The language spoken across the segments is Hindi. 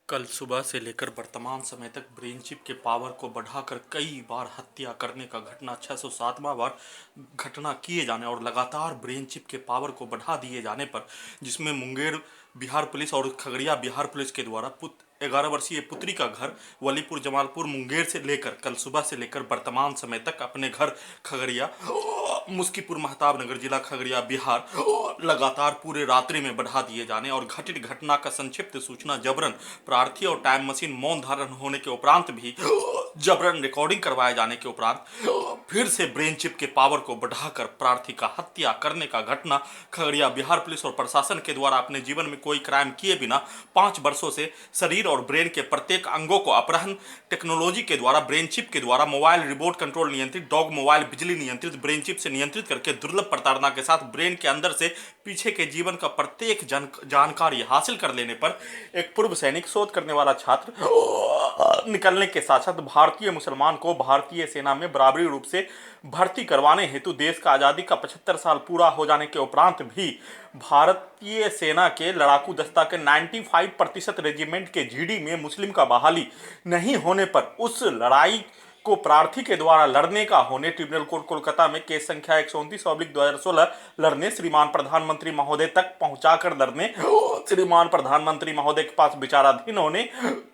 कल सुबह से लेकर वर्तमान समय तक ब्रेन चिप के पावर को बढ़ाकर कई बार हत्या करने का घटना 607वां बार घटना किए जाने और लगातार ब्रेन चिप के पावर को बढ़ा दिए जाने पर जिसमें मुंगेर बिहार पुलिस और खगड़िया बिहार पुलिस के द्वारा 11 वर्षीय पुत्री का घर वलीपुर जमालपुर मुंगेर से लेकर कल सुबह से लेकर वर्तमान समय तक अपने घर खगड़िया मुस्कीपुर महताब नगर जिला खगड़िया बिहार लगातार पूरे रात्रि में बढ़ा दिए जाने और घटित घटना का संक्षिप्त सूचना जबरन प्रार्थी और टाइम मशीन मौन धारण होने के उपरांत भी जबरन रिकॉर्डिंग करवाए जाने के उपरांत फिर से ब्रेन चिप के पावर को बढ़ाकर प्रार्थी का हत्या करने का घटना खगड़िया बिहार पुलिस और प्रशासन के द्वारा अपने जीवन में कोई क्राइम किए बिना 5 वर्षों से शरीर और ब्रेन के प्रत्येक अंगों को अपहरण टेक्नोलॉजी के द्वारा ब्रेन चिप के द्वारा मोबाइल रिमोट कंट्रोल नियंत्रित डॉग मोबाइल बिजली नियंत्रित ब्रेन चिप से नियंत्रित करके दुर्लभ प्रताड़ना के साथ ब्रेन के अंदर से पीछे के जीवन का प्रत्येक जानकारी हासिल कर लेने पर एक पूर्व सैनिक शोध करने वाला छात्र निकलने के साथ साथ भारतीय मुसलमान को भारतीय सेना में बराबरी रूप से भर्ती करवाने हेतु देश का आज़ादी का 75 साल पूरा हो जाने के उपरांत भी भारतीय सेना के लड़ाकू दस्ता के 95% रेजिमेंट के जीडी में मुस्लिम का बहाली नहीं होने पर उस लड़ाई को प्रार्थी के द्वारा लड़ने का होने ट्रिब्यूनल कोर्ट कोलकाता में केस संख्या 129/2016 लड़ने श्रीमान प्रधानमंत्री महोदय तक पहुंचाकर लड़ने श्रीमान प्रधानमंत्री महोदय के पास विचाराधीन होने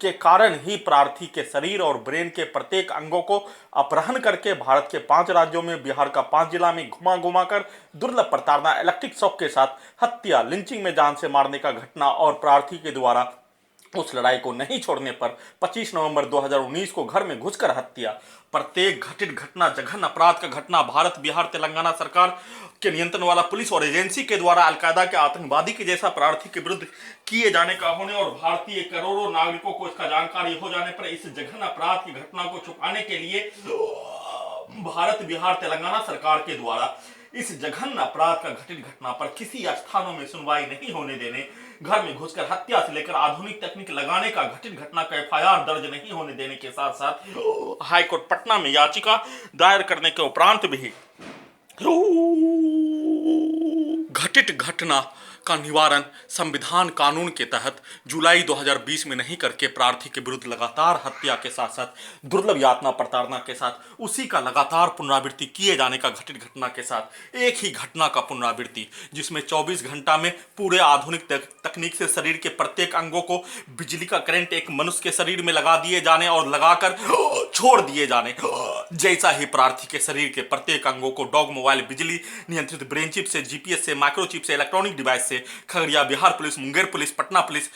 के कारण ही प्रार्थी के शरीर और ब्रेन के प्रत्येक अंगों को अपहरण करके भारत के 5 राज्यों में बिहार का 5 जिला में घुमा घुमा कर दुर्लभ प्रताड़ना इलेक्ट्रिक शॉक के साथ हत्या लिंचिंग में जान से मारने का घटना और प्रार्थी के द्वारा उस लड़ाई को नहीं छोड़ने पर 25 नवंबर 2019 को घर में घुसकर हत्या प्रत्येक घटित घटना जघन्य अपराध का घटना भारत बिहार तेलंगाना सरकार के नियंत्रण वाला पुलिस और एजेंसी के द्वारा अलकायदा के आतंकवादी के जैसा प्रार्थी के विरुद्ध किए जाने का होने और भारतीय करोड़ों नागरिकों को इसका जानकारी हो जाने पर इस जघन्य अपराध की घटना को छुपाने के लिए भारत बिहार तेलंगाना सरकार के द्वारा इस जघन्य अपराध का घटित घटना पर किसी स्थानों में सुनवाई नहीं होने देने घर में घुसकर हत्या से लेकर आधुनिक तकनीक लगाने का घटित घटना का एफआईआर दर्ज नहीं होने देने के साथ साथ हाईकोर्ट पटना में याचिका दायर करने के उपरांत भी घटित घटना का निवारण संविधान कानून के तहत जुलाई 2020 में नहीं करके प्रार्थी के विरुद्ध लगातार हत्या के साथ साथ दुर्लभ यातना प्रताड़ना के साथ उसी का लगातार पुनरावृत्ति किए जाने का घटित घटना के साथ एक ही घटना का पुनरावृत्ति जिसमें 24 घंटा में पूरे आधुनिक तकनीक से शरीर के प्रत्येक अंगों को बिजली का करंट एक मनुष्य के शरीर में लगा दिए जाने और लगाकर छोड़ दिए जाने जैसा ही प्रार्थी के शरीर के प्रत्येक अंगों को डॉग मोबाइल बिजली नियंत्रित ब्रेन चिप से जीपीएस से माइक्रोचिप से इलेक्ट्रॉनिक डिवाइस से Khagaria Bihar police Munger police Patna police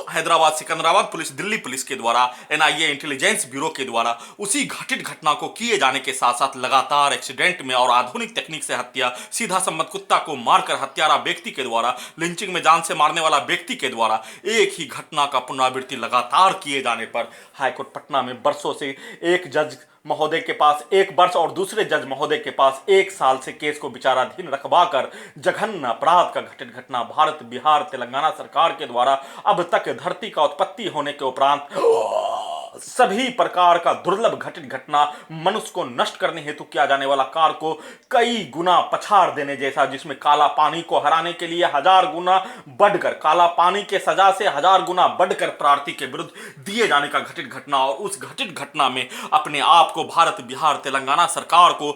Hyderabad Secunderabad police Delhi police के द्वारा एनआईए इंटेलिजेंस ब्यूरो के द्वारा उसी घटित घटना को किए जाने के साथ साथ लगातार एक्सीडेंट में और आधुनिक तकनीक से हत्या सीधा सम्मत कुत्ता को मारकर हत्यारा व्यक्ति के द्वारा लिंचिंग में जान से मारने वाला व्यक्ति के द्वारा एक ही घटना का पुनरावृत्ति लगातार किए जाने पर हाईकोर्ट पटना में वर्षों से एक जज महोदय के पास 1 वर्ष और दूसरे जज महोदय के पास 1 साल से केस को विचाराधीन रखवाकर जघन्य अपराध का घटित घटना भारत बिहार तेलंगाना सरकार के द्वारा अब तक धरती का उत्पत्ति होने के उपरांत सभी प्रकार का दुर्लभ घटित घटना मनुष्य को नष्ट करने हेतु किया जाने वाला कार्य को कई गुना पछाड़ देने जैसा जिसमें काला पानी को हराने के लिए 1000 गुना बढ़कर काला पानी के सजा से 1000 गुना बढ़कर प्रार्थी के विरुद्ध दिए जाने का घटित घटना और उस घटित घटना में अपने आप को भारत बिहार तेलंगाना सरकार को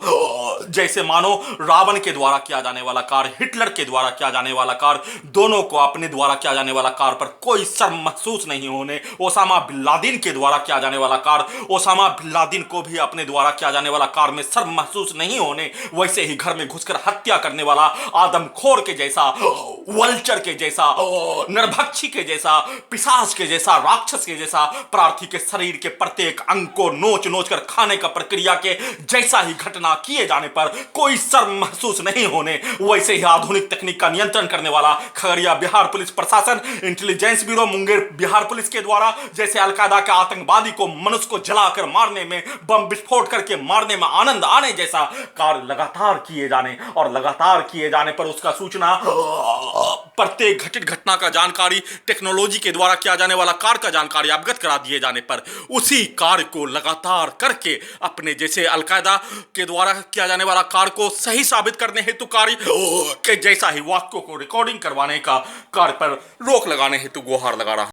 जैसे मानो रावण के द्वारा किया जाने वाला कार्य हिटलर के द्वारा किया जाने वाला कार्य दोनों को अपने द्वारा किया जाने वाला कार्य पर कोई शर्म महसूस नहीं होने ओसामा बिन लादेन के द्वारा किया जाने वाला कार्य ओसामा बिन लादेन को भी अपने द्वारा किया जाने वाला कार्य में शर्म महसूस नहीं होने वैसे ही घर में घुसकर हत्या करने वाला आदमखोर के जैसा वल्चर के जैसा नरभक्षी के जैसा पिशाच के जैसा राक्षस के जैसा प्रार्थी के शरीर के प्रत्येक अंग को नोच नोच कर खाने का प्रक्रिया के जैसा ही घटना किए जाने पर कोई शर्म महसूस नहीं होने वैसे ही आधुनिक तकनीक का नियंत्रण करने वाला खगड़िया बिहार पुलिस प्रशासन intelligence bureau Munger Bihar police के द्वारा जैसे अलकायदा के आतंकवादी को मनुष्य को जलाकर मारने में बम विस्फोट करके मारने में आनंद आने जैसा कार्य लगातार किए जाने और लगातार किए जाने पर उसका सूचना प्रत्येक घटित घटना का जानकारी टेक्नोलॉजी के द्वारा किया जाने वाला कार्य का जानकारी अवगत करा दिए जाने पर उसी कार्य को लगातार करके अपने जैसे अलकायदा के द्वारा किया जाने वाला कार्य को सही साबित करने हेतु कार्य के जैसा ही वाक्यों को रिकॉर्डिंग करवाने का कार्य पर रोक लगाने हेतु गुहार लगा रहा हूं।